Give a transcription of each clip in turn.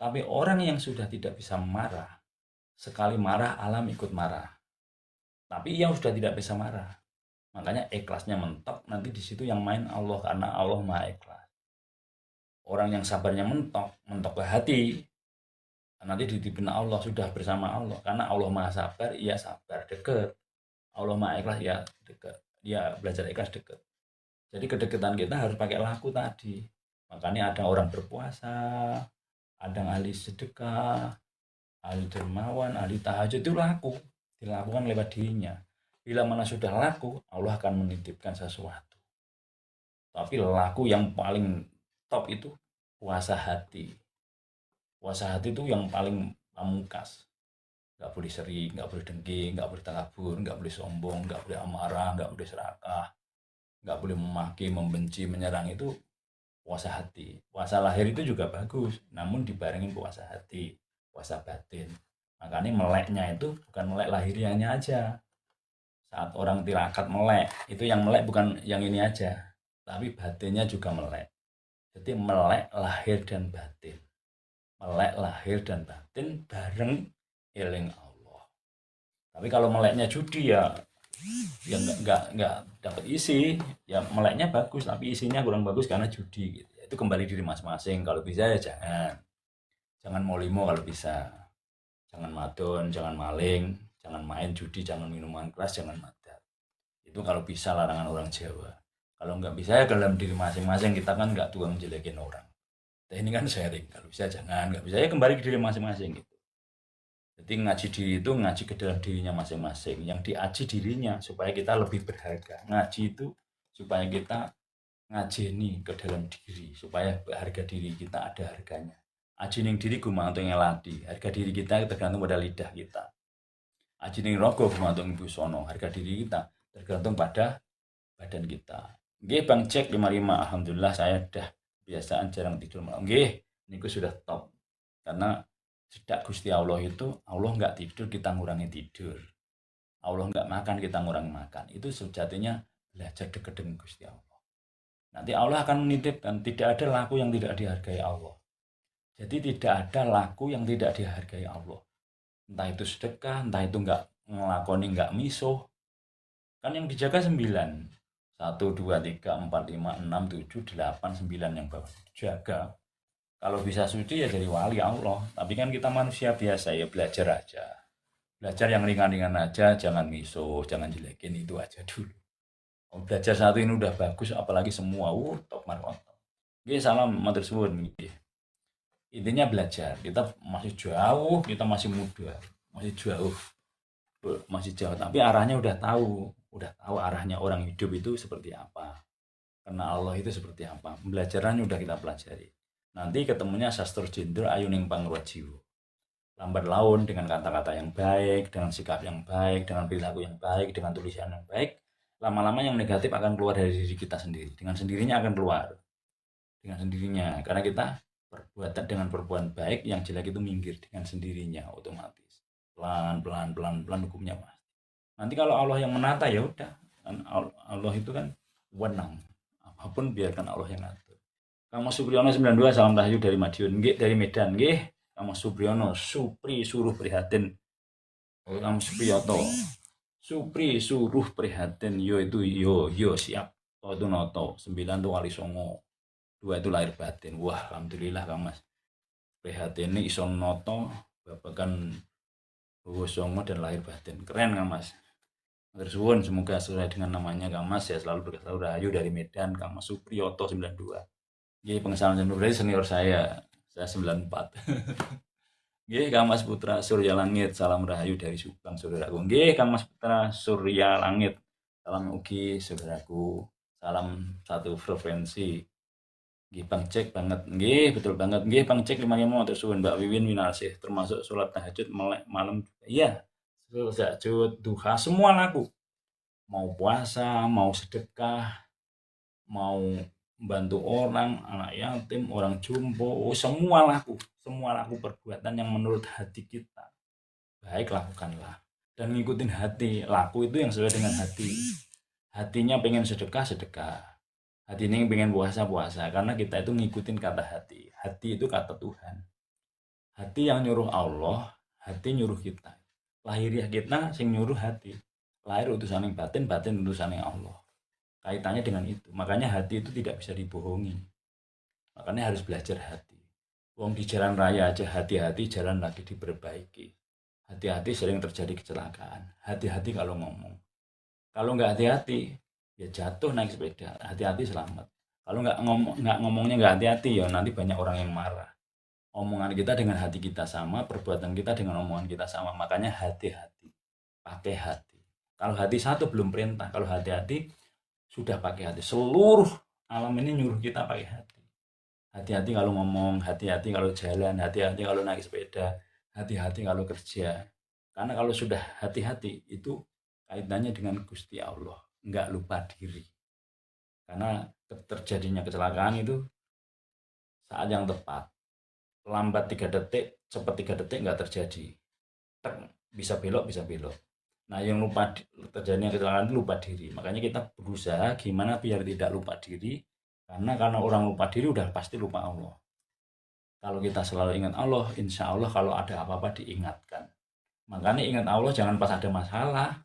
Tapi orang yang sudah tidak bisa marah, sekali marah alam ikut marah. Tapi ia sudah tidak bisa marah. Makanya ikhlasnya mentok, nanti di situ yang main Allah karena Allah Maha Ikhlas. Orang yang sabarnya mentok, mentok ke hati, nanti dititipin Allah sudah bersama Allah karena Allah Maha Sabar, ia sabar dekat. Allah Maha Ikhlas ya dekat. Dia belajar ikhlas dekat. Jadi kedekatan kita harus pakai laku tadi. Makanya ada orang berpuasa, ada yang ahli sedekah, ahli dermawan, ahli tahajud itu laku. Dilakukan lewat dirinya. Bila mana sudah laku, Allah akan menitipkan sesuatu. Tapi laku yang paling top itu puasa hati. Puasa hati itu yang paling pamungkas. Nggak boleh seri, nggak boleh dengki, nggak boleh takabur, nggak boleh sombong, nggak boleh amarah, nggak boleh serakah, nggak boleh memaki, membenci, menyerang. Itu puasa hati. Puasa lahir itu juga bagus, namun dibarengin puasa hati, puasa batin. Makanya meleknya itu bukan melek lahirnya aja. Saat orang tirakat melek, itu yang melek bukan yang ini aja, tapi batinnya juga melek. Jadi melek lahir dan batin. Melek lahir dan batin bareng eling Allah. Tapi kalau meleknya judi ya nggak dapat isi. Ya meleknya bagus tapi isinya kurang bagus karena judi gitu. Itu kembali diri masing-masing. Kalau bisa ya jangan mau limo kalau bisa. Jangan madon, jangan maling, jangan main judi, jangan minuman keras, jangan madat. Itu kalau bisa larangan orang Jawa. Kalau nggak bisa ya dalam diri masing-masing, kita kan nggak tukang jelekin orang. Ini kan sharing, kalau bisa jangan, nggak bisa ya kembali ke diri masing-masing gitu. Jadi ngaji diri itu ngaji ke dalam dirinya masing-masing. Yang diaji dirinya supaya kita lebih berharga. Ngaji itu supaya kita ngajeni ke dalam diri. Supaya harga diri kita ada harganya. Aji ning diri gumantung ngelati. Harga diri kita tergantung pada lidah kita. Aji ning rogo gumantung busana. Harga diri kita tergantung pada badan kita. Nggih Bang cek 55. Alhamdulillah saya udah biasaan jarang tidur malam. Nggih, niku sudah top. Karena sejak Gusti Allah itu, Allah nggak tidur, kita ngurangi tidur. Allah nggak makan, kita ngurangi makan. Itu sejatinya belajar dekat dengan Gusti Allah. Nanti Allah akan menitipkan, tidak ada laku yang tidak dihargai Allah. Jadi tidak ada laku yang tidak dihargai Allah. Entah itu sedekah, entah itu nggak ngelakoni, nggak misuh. Kan yang dijaga 9. 1, 2, 3, 4, 5, 6, 7, 8, 9 yang bawah. Jaga. Kalau bisa suci ya jadi wali Allah. Tapi kan kita manusia biasa ya belajar aja. Belajar yang ringan-ringan aja, jangan misuh, jangan jelekin itu aja dulu. Belajar satu ini udah bagus, apalagi semua, top markot. Oke, salam matur suwun. Intinya belajar. Kita masih jauh, kita masih muda, masih jauh, masih jauh. Tapi arahnya udah tahu arahnya orang hidup itu seperti apa. Karena Allah itu seperti apa. Pembelajarannya udah kita pelajari. Nanti ketemunya sastra jendel ayuning pangrojiwo. Lambat laun dengan kata-kata yang baik, dengan sikap yang baik, dengan perilaku yang baik, dengan tulisan yang baik, lama-lama yang negatif akan keluar dari diri kita sendiri. Dengan sendirinya akan keluar. Dengan sendirinya. Karena kita perbuatan dengan perbuatan baik, yang jelek itu minggir dengan sendirinya otomatis. Pelan-pelan, pelan-pelan hukumnya pasti. Nanti kalau Allah yang menata ya udah. Allah itu kan wenang. Apapun biarkan Allah yang ngatur. Kang Mas Supriyono 92 salam rahayu dari Madiun. Nggih dari Medan nggih. Kang Mas Supriyono Supri suruh prihatin. Kang Supriyoto Supri suruh prihatin yo itu yo siap. To itu noto 9 itu wali songo. 2 itu lahir batin. Wah alhamdulillah Kang Mas. Prihatin ini iso noto babakan Bowo songo dan lahir batin. Keren Kang Mas. Tersuwun semoga sesuai dengan namanya Kang Mas ya selalu berkata rahayu dari Medan Kang Mas Supriyoto 92. Nggih, pengesalan jam berarti senior saya 94. Nggih, Kang Mas Putra Surya Langit, salam rahayu dari Subang, saudaraku. Nggih, Kang Mas Putra Surya Langit, salam ugi, saudaraku. Salam satu frekuensi. Nggih, Bang Cek banget. Nggih, betul banget. Nggih, Bang Cek 55 terus suwun Mbak Wiwin Winasih, termasuk sholat tahajud melek malam juga. Iya, sholat tahajud, duha, semua laku. Mau puasa, mau sedekah, mau bantu orang, anak yatim, orang jumbo, semua laku perbuatan yang menurut hati kita baik lakukanlah dan ngikutin hati. Laku itu yang sesuai dengan hati. Hatinya pengen sedekah sedekah, hati ini pengen puasa puasa, karena kita itu ngikutin kata hati. Hati itu kata Tuhan. Hati yang nyuruh Allah, hati nyuruh kita. Lahiriah kita sing nyuruh hati. Lahir utusan yang batin, batin utusan yang Allah. Kaitannya dengan itu. Makanya hati itu tidak bisa dibohongi. Makanya harus belajar hati. Wong di jalan raya aja hati-hati, jalan lagi diperbaiki. Hati-hati sering terjadi kecelakaan. Hati-hati kalau ngomong. Kalau nggak hati-hati, ya jatuh naik sepeda. Hati-hati selamat. Kalau nggak ngomongnya nggak hati-hati, ya nanti banyak orang yang marah. Omongan kita dengan hati kita sama, perbuatan kita dengan omongan kita sama. Makanya hati-hati, pakai hati. Kalau hati satu belum perintah, kalau hati-hati sudah pakai hati. Seluruh alam ini nyuruh kita pakai hati. Hati-hati kalau ngomong, hati-hati kalau jalan, hati-hati kalau naik sepeda, hati-hati kalau kerja. Karena kalau sudah hati-hati itu kaitannya dengan Gusti Allah, nggak lupa diri. Karena terjadinya kecelakaan itu saat yang tepat. Lambat 3 detik, cepat 3 detik nggak terjadi. Tek, bisa belok, bisa belok. Nah, yang lupa terjadinya kecelakaan itu lupa diri. Makanya kita berusaha gimana biar tidak lupa diri. Karena orang lupa diri udah pasti lupa Allah. Kalau kita selalu ingat Allah, insya Allah kalau ada apa-apa diingatkan. Makanya ingat Allah jangan pas ada masalah.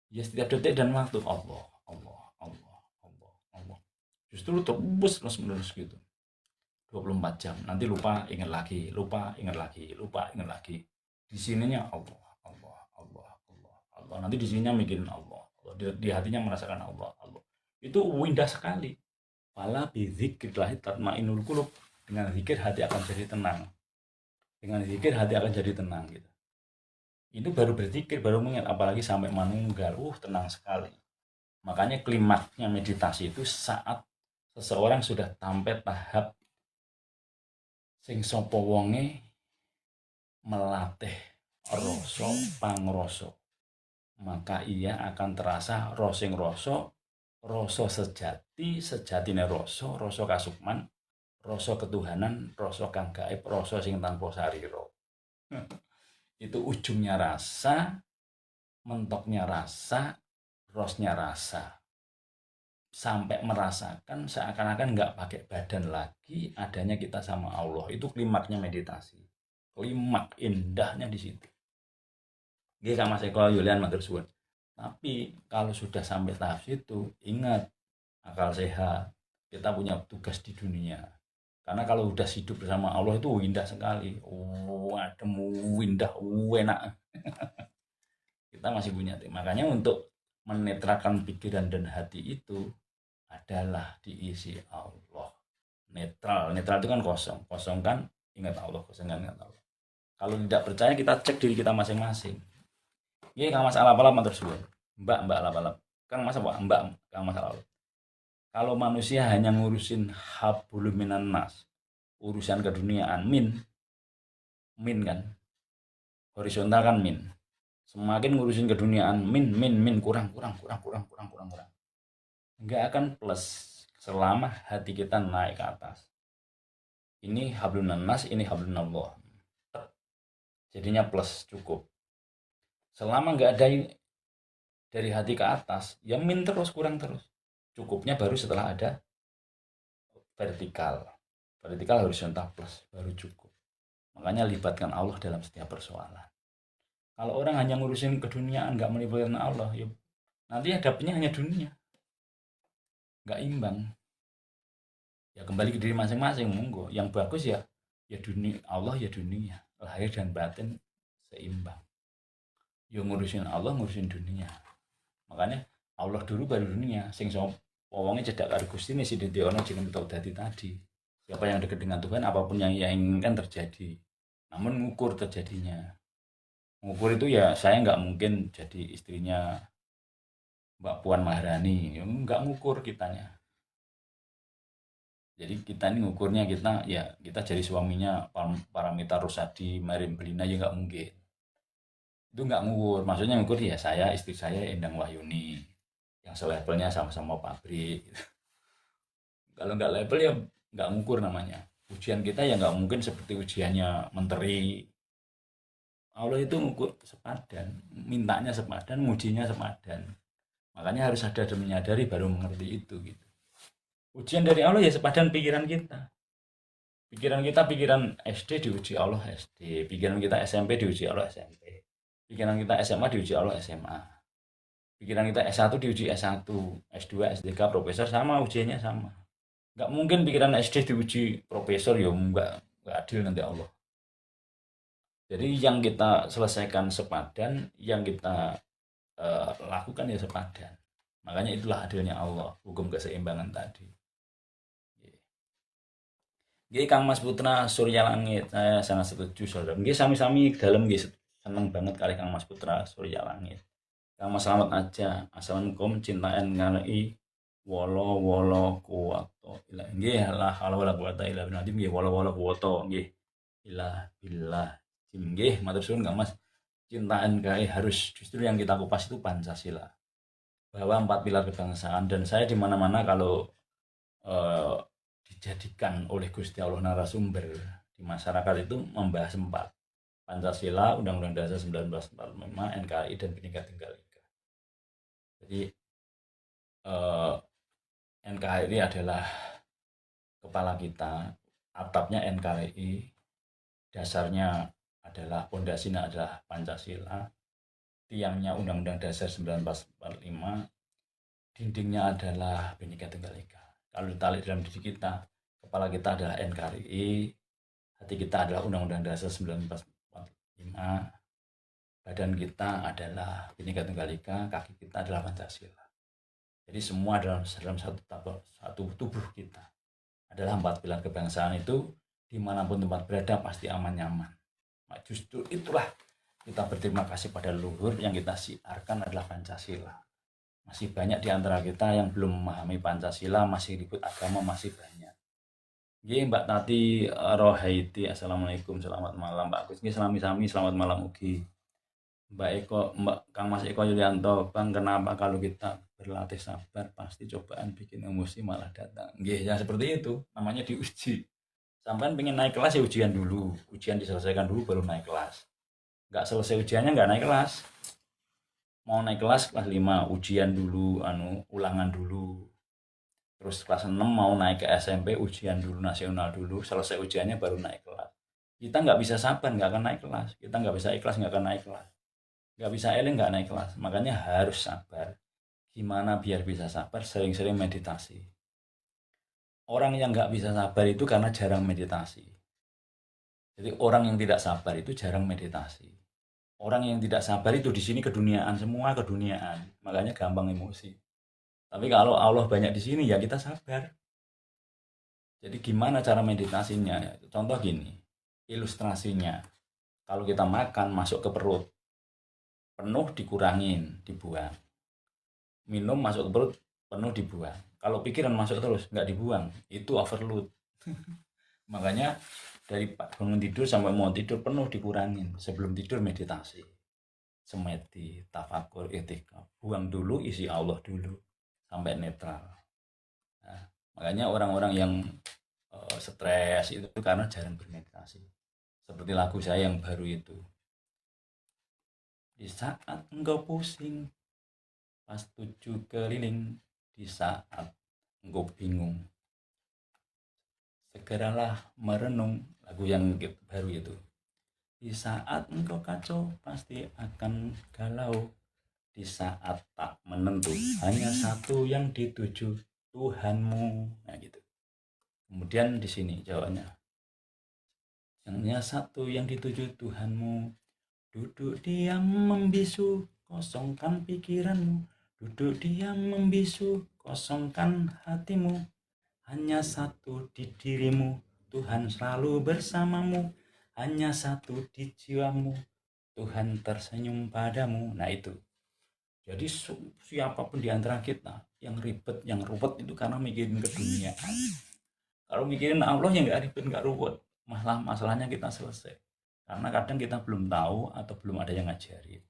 Ya setiap detik dan waktu Allah, Allah, Allah, Allah, Allah. Justru terus menerus gitu. 24 jam. Nanti lupa, ingat lagi, lupa, ingat lagi, lupa, ingat lagi. Di sininya Allah, Allah, Allah, Allah, Allah. Nanti di sininya mikirin Allah. Di hatinya merasakan Allah, Allah. Itu indah sekali. Fala bidzikrillah tatmainul qulub. Dengan zikir hati akan jadi tenang. Dengan zikir hati akan jadi tenang gitu. Itu baru berzikir, baru mengingat, apalagi sampai manunggal. Tenang sekali. Makanya klimaksnya meditasi itu saat seseorang sudah sampai tahap sing sapa wonge melatih rasa pangrasa, maka ia akan terasa rosing rasa sejati, sejatine rasa kasukman, rasa ketuhanan, rasa kang gaib, rasa sing tanpa sarira. Itu ujungnya rasa, mentoknya rasa, rosnya rasa. Sampai merasakan seakan-akan nggak pakai badan lagi, adanya kita sama Allah. Itu klimaknya meditasi. Klimak indahnya di situ. Dia sama Seko Yulian matur suwun. Tapi kalau sudah sampai tahap situ, ingat akal sehat. Kita punya tugas di dunia. Karena kalau udah hidup bersama Allah itu indah sekali. Adem, indah, enak. Kita masih punya. Makanya untuk menetralkan pikiran dan hati itu adalah diisi Allah. Netral itu kan kosong. Kosong kan ingat Allah, kosong kan ingat Allah. Kalau tidak percaya kita cek diri kita masing-masing. Ini Kang Mas alap-alap matur suwun. Mbak alap-alap. Kang Mas apa? Mbak Kang Mas alap. Kalau manusia hanya ngurusin hablum minan nas, urusan keduniaan min kan. Horizontal kan min. Semakin ngurusin keduniaan min kurang. Enggak akan plus selama hati kita naik ke atas. Ini hablum nas, ini hablum Allah. Jadinya plus cukup. Selama nggak ada dari hati ke atas, ya min terus, kurang terus. Cukupnya baru setelah ada vertikal horizontal plus, baru cukup. Makanya libatkan Allah dalam setiap persoalan. Kalau orang hanya ngurusin keduniaan, nggak melibatkan Allah, ya nanti hadapnya hanya dunia, nggak imbang. Ya kembali ke diri masing-masing, monggo. Yang bagus ya dunia Allah, ya dunia, lahir dan batin seimbang. Yo ngurusin Allah, ngurusin dunia. Makanya Allah dulu baru dunia. Sing wonge cedak karo Gusti sing didheono jeneng dadi tadi. Siapa yang dekat dengan Tuhan, apapun yang ia inginkan terjadi. Namun ngukur terjadinya. Ngukur itu ya saya nggak mungkin jadi istrinya Mbak Puan Maharani. Nggak ngukur kitanya. Jadi kita ini ngukurnya kita jadi suaminya Paramita Rosadi, Marin Belina ya nggak mungkin. Itu nggak ngukur, maksudnya ngukur ya saya, istri saya Endang Wahyuni yang selevelnya sama-sama pabrik. Kalau nggak level ya nggak ngukur namanya. Ujian kita ya nggak mungkin seperti ujiannya menteri. Allah itu ngukur sepadan, mintanya sepadan, ngujinya sepadan. Makanya harus sadar dan menyadari baru mengerti itu gitu. Ujian dari Allah ya sepadan pikiran kita. Pikiran kita pikiran SD diuji Allah SD, pikiran kita SMP diuji Allah SMP, pikiran kita SMA diuji Allah SMA, pikiran kita S1 diuji S1, S2, S3, profesor sama ujiannya sama. Nggak mungkin pikiran SD diuji profesor, ya nggak adil nanti Allah. Jadi yang kita selesaikan sepadan, yang kita lakukan ya sepadan. Makanya itulah adilnya Allah, hukum keseimbangan tadi. Nggih Kang Mas Putra Surya Langit, saya sangat setuju saudara. Nggih sami-sami dalam nggih seneng banget kali Kang Mas Putra Surya Langit. Kang Mas selamat aja. Assalamualaikum cintaan ngalei wolo wolo kuwato ilah. Nggih la haula wala quwata illa billah. Nggih wolo wolo kuwato nggih. Ilah billah. Nggih matur suwun Kang Mas. Cinta NKRI harus justru yang kita kupas itu Pancasila. Bahwa 4 pilar kebangsaan, dan saya di mana-mana kalau dijadikan oleh Gusti Allah narasumber di masyarakat itu membahas 4. Pancasila, Undang-Undang Dasar 1945, NKRI dan Bhinneka Tunggal Ika. Jadi NKRI adalah kepala kita, atapnya NKRI, dasarnya adalah pondasinya adalah Pancasila, tiangnya Undang-Undang Dasar 1945, dindingnya adalah Bhinneka Tunggal Ika. Kalau ditarik dalam diri kita, kepala kita adalah NKRI, hati kita adalah Undang-Undang Dasar 1945, badan kita adalah Bhinneka Tunggal Ika, kaki kita adalah Pancasila. Jadi semua dalam satu tubuh kita adalah 4 pilar kebangsaan itu, dimanapun tempat berada pasti aman nyaman. Nah, justru itulah kita berterima kasih pada leluhur, yang kita siarkan adalah Pancasila. Masih banyak di antara kita yang belum memahami Pancasila, masih ribut agama, masih banyak. Nggih Mbak Tati Rohaiti, assalamualaikum, selamat malam Mbak Agus. Nggih sami-sami, selamat malam ugi. Mbak Eko, Kang Mas Eko Yulianto, Bang, kenapa kalau kita berlatih sabar pasti cobaan bikin emosi malah datang? Nggih, ya seperti itu, namanya diuji. Sampai pengen naik kelas ya ujian dulu, ujian diselesaikan dulu baru naik kelas. Nggak selesai ujiannya nggak naik kelas. Mau naik kelas 5, ujian dulu, ulangan dulu. Terus kelas 6 mau naik ke SMP, ujian dulu, nasional dulu, selesai ujiannya baru naik kelas. Kita nggak bisa sabar, nggak akan naik kelas. Kita nggak bisa ikhlas, nggak akan naik kelas. Nggak bisa eling, nggak naik kelas. Makanya harus sabar. Gimana biar bisa sabar? Sering-sering meditasi. Orang yang nggak bisa sabar itu karena jarang meditasi. Jadi orang yang tidak sabar itu jarang meditasi. Orang yang tidak sabar itu di sini keduniaan, semua keduniaan. Makanya gampang emosi. Tapi kalau Allah banyak di sini ya kita sabar. Jadi gimana cara meditasinya? Contoh gini, ilustrasinya. Kalau kita makan masuk ke perut, penuh dikurangin, dibuang. Minum masuk ke perut, penuh dibuang. Kalau pikiran masuk terus, nggak dibuang, itu overload. Makanya dari bangun tidur sampai mau tidur penuh dikurangin. Sebelum tidur meditasi, semedi, tafakur, itikaf. Buang dulu, isi Allah dulu sampai netral. Nah, makanya orang-orang yang stres itu karena jarang bermeditasi. Seperti lagu saya yang baru itu. Di saat engkau pusing, pas 7 keliling, di saat engkau bingung, segeralah merenung, lagu yang baru itu. Di saat engkau kacau, pasti akan galau. Di saat tak menentu, hanya satu yang dituju, Tuhanmu. Nah gitu. Kemudian di sini jawabannya, hanya satu yang dituju, Tuhanmu. Duduk diam membisu, kosongkan pikiranmu. Duduk diam membisu, kosongkan hatimu. Hanya satu di dirimu, Tuhan selalu bersamamu. Hanya satu di jiwamu, Tuhan tersenyum padamu. Nah itu. Jadi siapapun di antara kita yang ribet, yang ruwet itu karena mikirin keduniaan. Kalau mikirin Allah yang nggak ribet, nggak ruwet, masalahnya kita selesai. Karena kadang kita belum tahu atau belum ada yang ngajarin.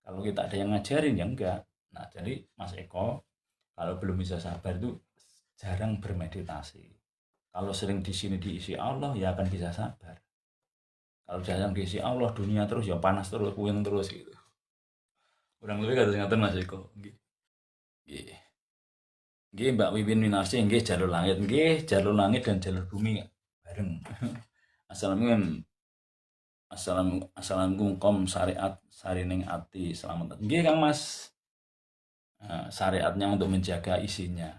Kalau kita ada yang ngajarin ya enggak. Nah jadi Mas Eko, kalau belum bisa sabar itu jarang bermeditasi. Kalau sering di sini diisi Allah ya akan bisa sabar. Kalau jarang diisi Allah, dunia terus ya panas terus, puyeng terus gitu. Kurang lebih kata ngaten Mas Eko. Nggih. Nggih Mbak Wiwin Winarsi, nggih jalur langit dan jalur bumi bareng. Assalamualaikum kom syariat sarining ati selamat. Nggih Kang Mas. Syariatnya untuk menjaga isinya.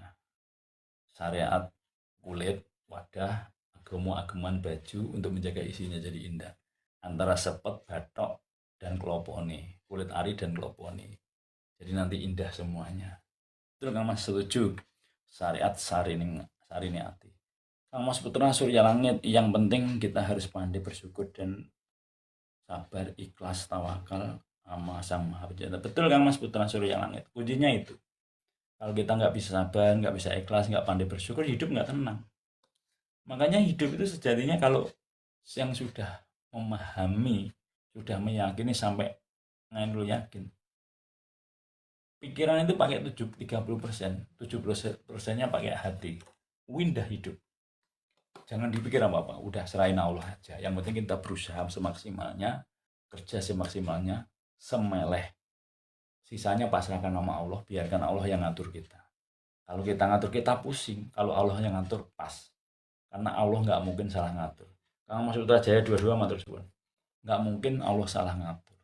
Syariat kulit, wadah, agama-agaman baju untuk menjaga isinya jadi indah. Antara sepet, batok, dan kelopone. Kulit ari dan kelopone. Jadi nanti indah semuanya. Betul Kang Mas, setuju. Syariat sarini ati. Kang Mas Putra Surya Langit, yang penting kita harus pandai bersyukur dan sabar, ikhlas, tawakal sama Sang Maha Pencipta. Betul Kang Mas Putra Surya Langit. Kuncinya itu. Kalau kita nggak bisa sabar, nggak bisa ikhlas, nggak pandai bersyukur, hidup nggak tenang. Makanya hidup itu sejatinya kalau yang sudah memahami, sudah meyakini sampai lu yakin, pikiran itu pakai 30%, 70%-nya pakai hati. Windah hidup. Jangan dipikir apa-apa, udah serahin Allah aja. Yang penting kita berusaha semaksimalnya, kerja semaksimalnya, semeleh. Sisanya pasrahkan sama Allah, biarkan Allah yang ngatur kita. Kalau kita ngatur kita pusing, kalau Allah yang ngatur pas. Karena Allah nggak mungkin salah ngatur. Kang Mas Putra Jaya 22 matur suwun. Nggak mungkin Allah salah ngatur.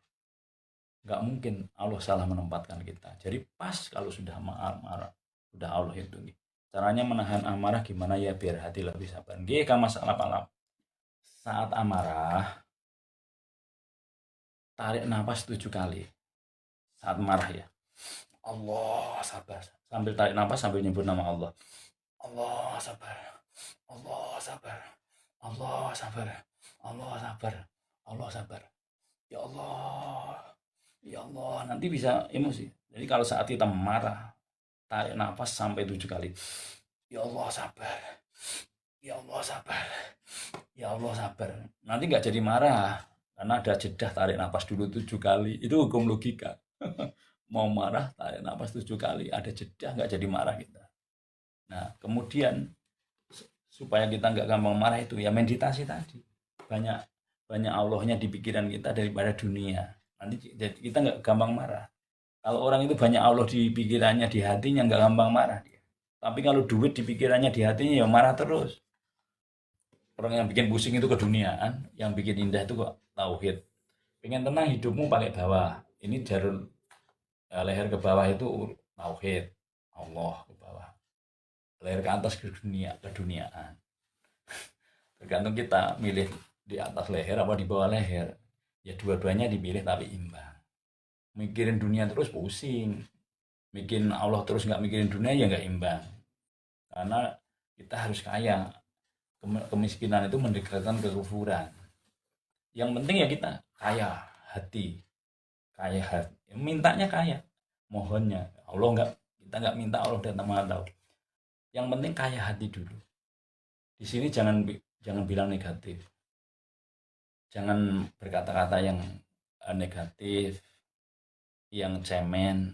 Nggak mungkin Allah salah menempatkan kita. Jadi pas kalau sudah marah, sudah Allah hitungi. Caranya menahan amarah gimana ya biar hati lebih sabar. Nggih Kang Mas alap-alap. Saat amarah, tarik nafas 7 kali. Saat marah ya. Allah sabar. Sambil tarik nafas sambil nyebut nama Allah. Allah sabar. Allah sabar. Allah sabar. Allah sabar. Allah sabar. Ya Allah. Ya Allah, nanti bisa emosi. Jadi kalau saat kita marah, tarik nafas sampai 7 kali. Ya Allah sabar. Ya Allah sabar. Ya Allah sabar. Nanti nggak jadi marah. Karena ada jeda tarik nafas dulu 7 kali. Itu hukum logika. Mau marah, tarik nafas 7 kali. Ada jeda, nggak jadi marah kita. Nah, kemudian supaya kita nggak gampang marah itu ya meditasi tadi. Banyak Allahnya di pikiran kita daripada dunia. Nanti kita nggak gampang marah. Kalau orang itu banyak Allah di pikirannya, di hatinya, nggak gampang marah dia. Tapi kalau duit di pikirannya, di hatinya, ya marah terus. Orang yang bikin pusing itu keduniaan, yang bikin indah itu kok tauhid. Pengen tenang hidupmu pakai bawah. Ini jarul leher ke bawah itu tauhid, Allah ke bawah. Leher ke atas keduniaan. Tergantung kita milih di atas leher apa di bawah leher. Ya dua-duanya dipilih tapi imbang. Mikirin dunia terus pusing, mikirin Allah terus nggak mikirin dunia ya nggak imbang. Karena kita harus kaya. Kemiskinan itu mendekatkan kekufuran. Yang penting ya kita kaya hati, mintanya kaya, mohonnya Allah kita nggak minta Allah dan Maha Tahu. Yang penting kaya hati dulu. Di sini jangan bilang negatif. Jangan berkata-kata yang negatif, yang cemen,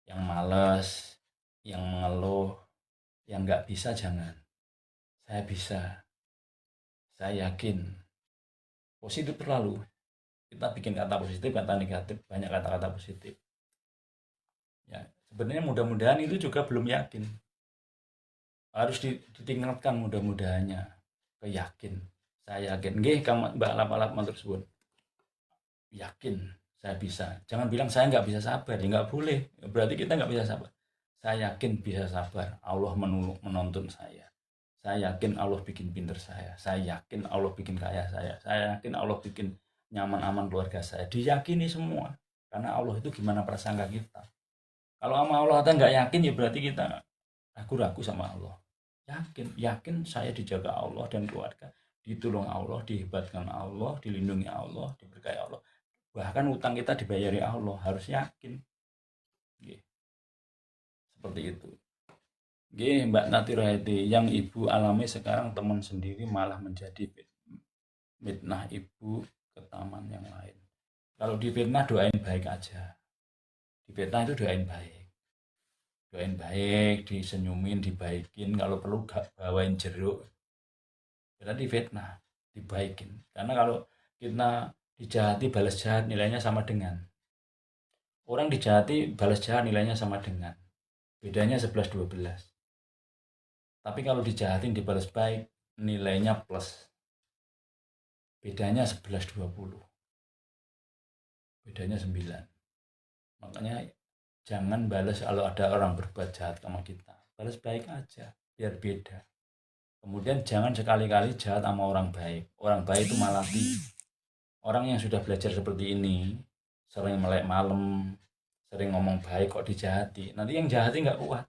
yang males, yang mengeluh, yang nggak bisa jangan. Saya bisa, saya yakin. Positif terlalu. Kita bikin kata positif, kata negatif, banyak kata-kata positif. Ya, sebenarnya mudah-mudahan itu juga belum yakin. Harus ditingkatkan mudah-mudahannya ke yakin. Saya yakin, nggih Mbak Alap-alap matur suwun. Yakin saya bisa. Jangan bilang saya nggak bisa sabar, ya nggak boleh. Berarti kita nggak bisa sabar. Saya yakin bisa sabar. Allah menonton saya. Saya yakin Allah bikin pinter saya. Saya yakin Allah bikin kaya saya. Saya yakin Allah bikin nyaman-aman keluarga saya. Diyakini semua. Karena Allah itu gimana prasangka kita. Kalau sama Allah kita nggak yakin ya berarti kita ragu-ragu sama Allah. Yakin saya dijaga Allah dan keluarga. Ditolong Allah, dihebatkan Allah, dilindungi Allah, diberkahi Allah. Bahkan utang kita dibayari Allah, harus yakin. Seperti itu. Mbak Nati Rohati, yang ibu alami sekarang teman sendiri malah menjadi fitnah ibu ke taman yang lain. Kalau di fitnah doain baik aja. Di fitnah itu doain baik. Doain baik, disenyumin, dibaikin, kalau perlu bawain jeruk. Berarti fitnah, dibaikin. Karena kalau kita dijahati balas jahat nilainya sama dengan. Orang dijahati balas jahat nilainya sama dengan. Bedanya 11-12. Tapi kalau dijahatin dibalas baik nilainya plus. Bedanya 11-20. Bedanya 9. Makanya jangan balas kalau ada orang berbuat jahat sama kita. Balas baik aja, biar beda. Kemudian jangan sekali-kali jahat sama orang baik. Orang baik itu malati. Orang yang sudah belajar seperti ini, sering melek malam, sering ngomong baik kok dijahati. Nanti yang jahati nggak kuat.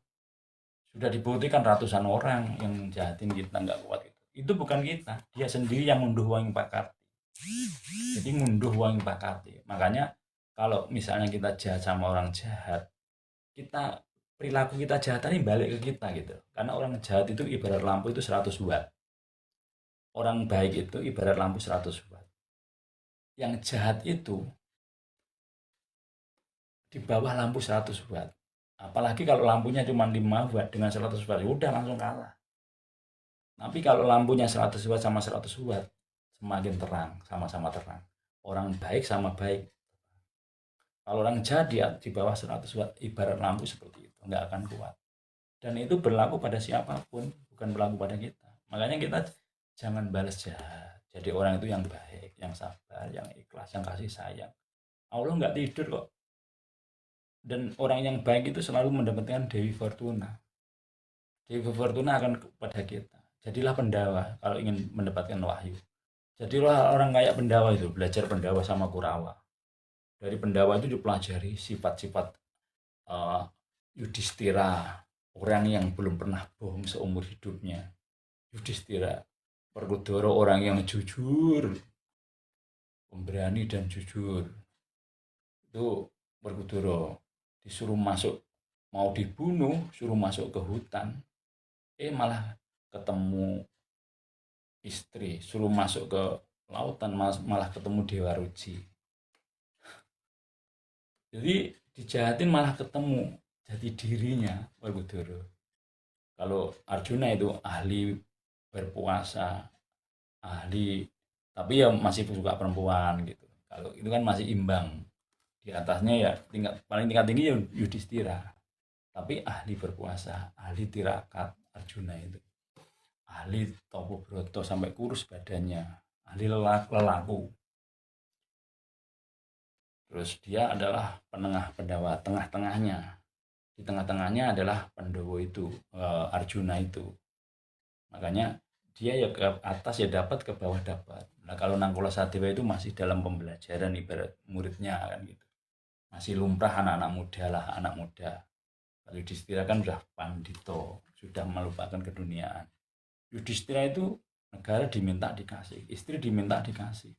Sudah dibuktikan ratusan orang yang jahatin kita nggak kuat. Itu bukan kita, dia sendiri yang ngunduh wong pakati. Jadi ngunduh wong pakati. Makanya kalau misalnya kita jahat sama orang jahat, kita perilaku kita jahat ini balik ke kita gitu. Karena orang jahat itu ibarat lampu itu 100 watt. Orang baik itu ibarat lampu 100 watt. Yang jahat itu di bawah lampu 100 watt. Apalagi kalau lampunya cuma 5 watt dengan 100 watt, ya udah langsung kalah. Tapi kalau lampunya 100 watt sama 100 watt, semakin terang, sama-sama terang. Orang baik sama baik. Kalau orang jahat di bawah 100 watt, ibarat lampu seperti itu, nggak akan kuat. Dan itu berlaku pada siapapun, bukan berlaku pada kita. Makanya kita jangan balas jahat. Jadi orang itu yang baik, yang sabar, yang ikhlas, yang kasih sayang. Allah nggak tidur kok. Dan orang yang baik itu selalu mendapatkan Dewi Fortuna. Dewi Fortuna akan kepada kita. Jadilah pendawa kalau ingin mendapatkan wahyu. Jadilah orang kayak pendawa itu, belajar pendawa sama Kurawa. Dari pendawa itu dipelajari sifat-sifat Yudhistira, orang yang belum pernah bohong seumur hidupnya. Yudhistira, Werkudara orang yang jujur, pemberani dan jujur. Itu Werkudara, disuruh masuk, mau dibunuh, suruh masuk ke hutan, malah ketemu istri, suruh masuk ke lautan, malah ketemu Dewa Ruci. Jadi dijahatin malah ketemu jati dirinya Werkudara. Kalau Arjuna itu ahli berpuasa, ahli, tapi ya masih suka perempuan gitu. Kalau itu kan masih imbang. Di atasnya ya paling tingkat tinggi ya Yudhistira. Tapi ahli berpuasa, ahli tirakat Arjuna itu. Ahli Topo Broto sampai kurus badannya, ahli lelaku. Terus dia adalah penengah pendawa, tengah-tengahnya. Di tengah-tengahnya adalah Pandawa itu, Arjuna itu. Makanya dia ya ke atas ya dapat, ke bawah dapat. Nah kalau Nangkola Sadewa itu masih dalam pembelajaran ibarat muridnya kan gitu. Masih lumrah anak-anak muda lah, anak muda. Kalau Yudhistira kan sudah pandito, sudah melupakan keduniaan. Yudhistira itu negara diminta dikasih, istri diminta dikasih.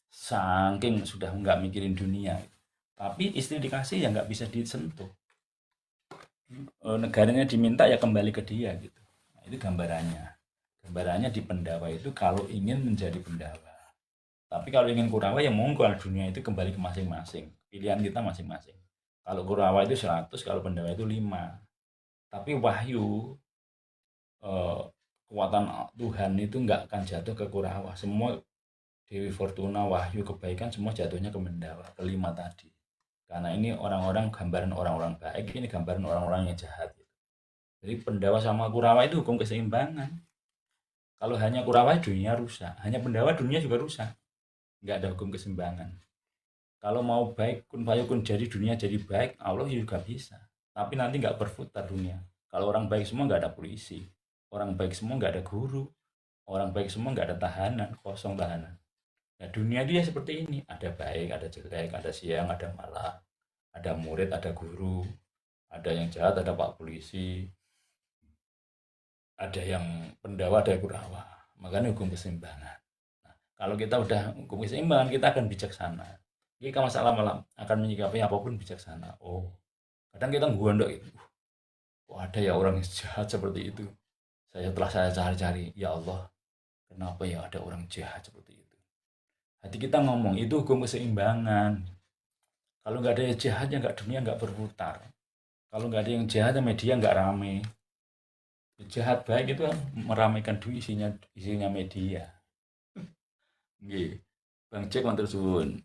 Saking sudah nggak mikirin dunia. Tapi istri dikasih ya nggak bisa disentuh. Negaranya diminta ya kembali ke dia gitu. Nah, itu gambarannya. Gambarannya di pendawa itu kalau ingin menjadi pendawa. Tapi kalau ingin Kurawa ya monggo, dunia itu kembali ke masing-masing. Pilihan kita masing-masing. Kalau Kurawa itu 100, kalau pendawa itu 5. Tapi wahyu, kekuatan Tuhan itu nggak akan jatuh ke Kurawa. Semua Dewi Fortuna, wahyu, kebaikan semua jatuhnya ke pendawa, kelima tadi. Karena ini orang-orang gambaran orang-orang baik, ini gambaran orang-orang yang jahat. Jadi pendawa sama Kurawa itu hukum keseimbangan. Kalau hanya Kurawa dunia rusak, hanya pendawa dunia juga rusak. Nggak ada hukum keseimbangan. Kalau mau baik kun fayakun, jadi dunia jadi baik, Allah juga bisa. Tapi nanti nggak berputar dunia. Kalau orang baik semua nggak ada polisi, orang baik semua nggak ada guru, orang baik semua nggak ada tahanan, kosong tahanan. Nah dunia dia seperti ini, ada baik, ada jelek, ada siang, ada malam, ada murid, ada guru, ada yang jahat, ada pak polisi, ada yang pendawa, ada Kurawa. Makanya hukum keseimbangan. Nah, kalau kita udah hukum keseimbangan, kita akan bijaksana. Jika masalah malam akan menyikapi apapun bijaksana. Oh, kadang kita gondok itu. Oh, ada ya orang jahat seperti itu. Setelah saya cari-cari, ya Allah, kenapa ya ada orang jahat seperti itu? Hati kita ngomong, itu hukum keseimbangan. Kalau nggak ada yang jahat, ya nggak, dunia nggak berputar. Kalau nggak ada yang jahat, media nggak rame. Jahat baik itu meramaikan isinya media. Nggih. Bang Cek matur suwun.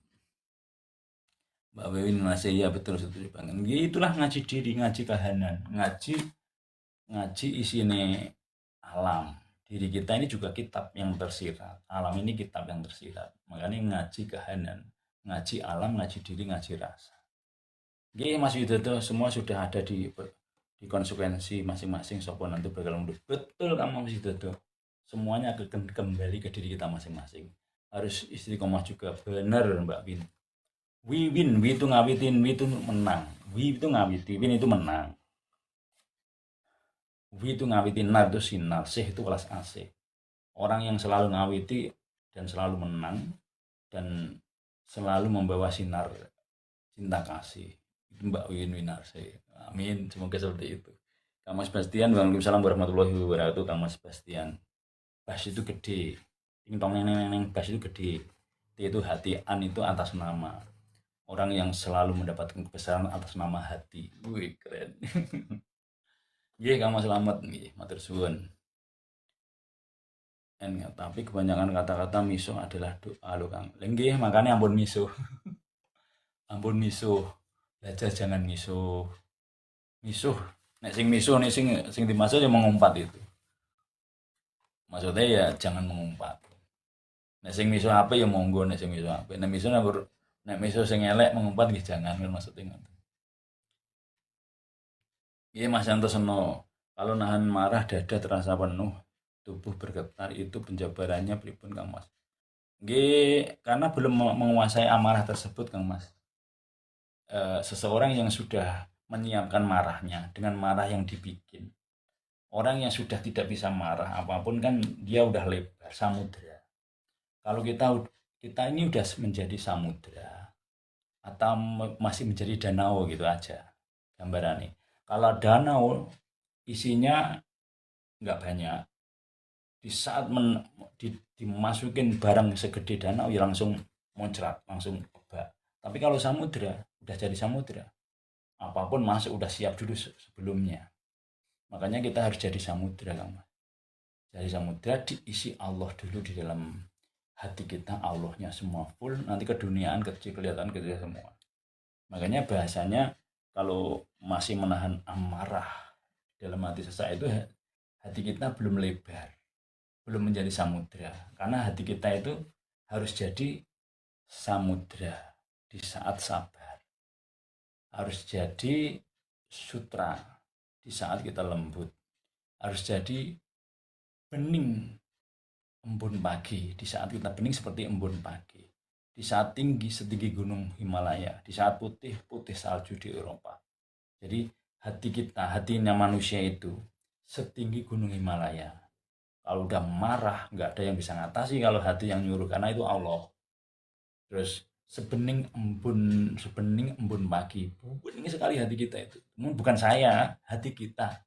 Mbak Wewin masih ya betul setuju banget. Itulah ngaji diri, ngaji kahanan, ngaji isine alam. diri kita ini juga kitab yang tersirat, alam ini kitab yang tersirat, makanya ngaji kahanan, ngaji alam, ngaji diri, ngaji rasa. Oke Mas Widodo, semua sudah ada di konsekuensi masing-masing sopo nanti bakal mundur. Betul kamu Mas Widodo, semuanya akan kembali ke diri kita masing-masing. Harus istiqomah juga, benar Mbak Win. Win, wi itu ngawitin, wi itu menang, wi itu ngawiti, win itu menang. Wi itu ngawitin, nar itu sinar, sih itu kelas AC. Orang yang selalu ngawiti dan selalu menang dan selalu membawa sinar cinta kasih, itu Mbak Win Winarse. Amin, semoga seperti itu. Kang Mas Bastian, Waalaikumsalam warahmatullahi wabarakatuh. Kang Mas Bastian, bass itu gede, ting tong neng neng neng, bass itu gede. T itu hati, an itu atas nama. Orang yang selalu mendapatkan kebesaran atas nama hati. Wih, keren. Nggih, Kang Mas selamat nggih, matur suwun. Tapi kebanyakan kata-kata miso adalah doa lo Kang. Nggih, makanya ampun miso. Ampun misuh, belajar jangan misuh. Misuh, nek sing misuh nek sing dimaksud ya mengumpat itu. Maksudnya ya jangan mengumpat. Nek sing misuh apa ya monggo, nek sing misuh apa. Nek misuh sing elek mengumpat nggih jangan kan maksudnya ngoten. Iya Mas Santosono, kalau nahan marah dada terasa penuh, tubuh bergetar itu penjabarannya pripun Kang Mas? Nggih, karena belum menguasai amarah tersebut Kang Mas. Seseorang yang sudah menyiapkan marahnya dengan marah yang dibikin. Orang yang sudah tidak bisa marah apapun kan dia udah lebar samudra. Kalau kita ini udah menjadi samudra atau masih menjadi danau gitu aja gambarannya. Kalau danau isinya nggak banyak, di saat dimasukin barang segede danau ya langsung muncrat, langsung kebak. Tapi kalau samudra udah jadi samudra, apapun masuk udah siap dulu sebelumnya. Makanya kita harus jadi samudra Kang. Jadi samudra diisi Allah dulu di dalam hati kita, Allahnya semua full, nanti keduniaan kecil kelihatan kecil semua. Makanya bahasanya kalau masih menahan amarah dalam hati sesak itu hati kita belum lebar, belum menjadi samudra. Karena hati kita itu harus jadi samudra di saat sabar, harus jadi sutra di saat kita lembut, harus jadi bening embun pagi di saat kita bening seperti embun pagi, di saat tinggi setinggi gunung Himalaya, di saat putih salju di Eropa. Jadi hatinya manusia itu setinggi gunung Himalaya. Kalau udah marah nggak ada yang bisa ngatasi kalau hati yang nyuruh, karena itu Allah. Terus sebening embun pagi, bening sekali hati kita itu. Bukan saya, hati kita.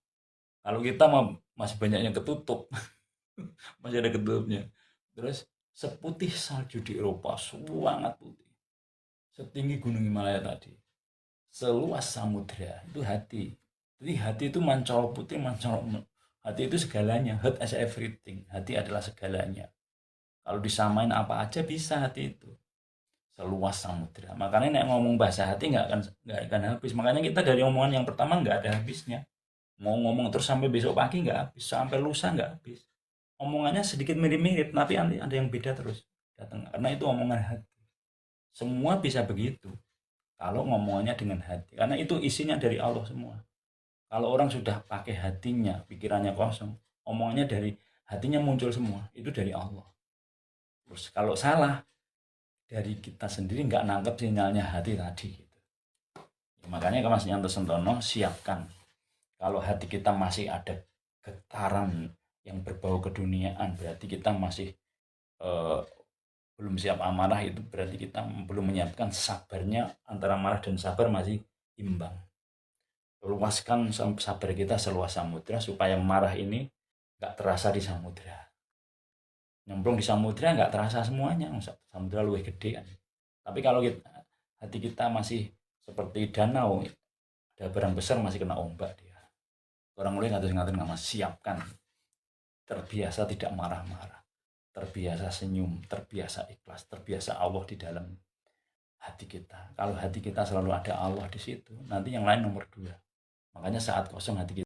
Kalau kita masih banyak yang ketutup, masih ada ketutupnya. Terus seputih salju di Eropa, sangat putih, setinggi gunung Himalaya tadi, seluas samudra, itu hati. Jadi hati itu mancolok putih, hati itu segalanya, heart as everything, hati adalah segalanya. Kalau disamain apa aja bisa hati itu, seluas samudra. Makanya nek ngomong bahasa hati nggak akan habis. Makanya kita dari omongan yang pertama nggak ada habisnya. Mau ngomong terus sampai besok pagi nggak habis, sampai lusa nggak habis. Omongannya sedikit mirip-mirip, tapi ada yang beda terus datang. Karena itu omongan hati. Semua bisa begitu kalau ngomongannya dengan hati. Karena itu isinya dari Allah semua. Kalau orang sudah pakai hatinya, pikirannya kosong, omongannya dari hatinya muncul semua. Itu dari Allah. Terus kalau salah, dari kita sendiri nggak nangkep sinyalnya hati tadi gitu. Makanya Mas Yanto Sentono siapkan, kalau hati kita masih ada getaran yang berbau keduniaan, berarti kita masih belum siap amarah, itu berarti kita belum menyiapkan sabarnya, antara marah dan sabar masih imbang. Luaskan sabar kita seluas samudra supaya marah ini nggak terasa di samudra. Nyemplung di samudra nggak terasa semuanya, samudra lebih gede kan. Tapi kalau hati kita masih seperti danau, ada barang besar masih kena ombak dia. Orang mulai ngatur-ngatur nggak Mas, siapkan. Terbiasa tidak marah-marah, terbiasa senyum, terbiasa ikhlas, terbiasa Allah di dalam hati kita. Kalau hati kita selalu ada Allah di situ, nanti yang lain nomor 2. Makanya saat kosong hati kita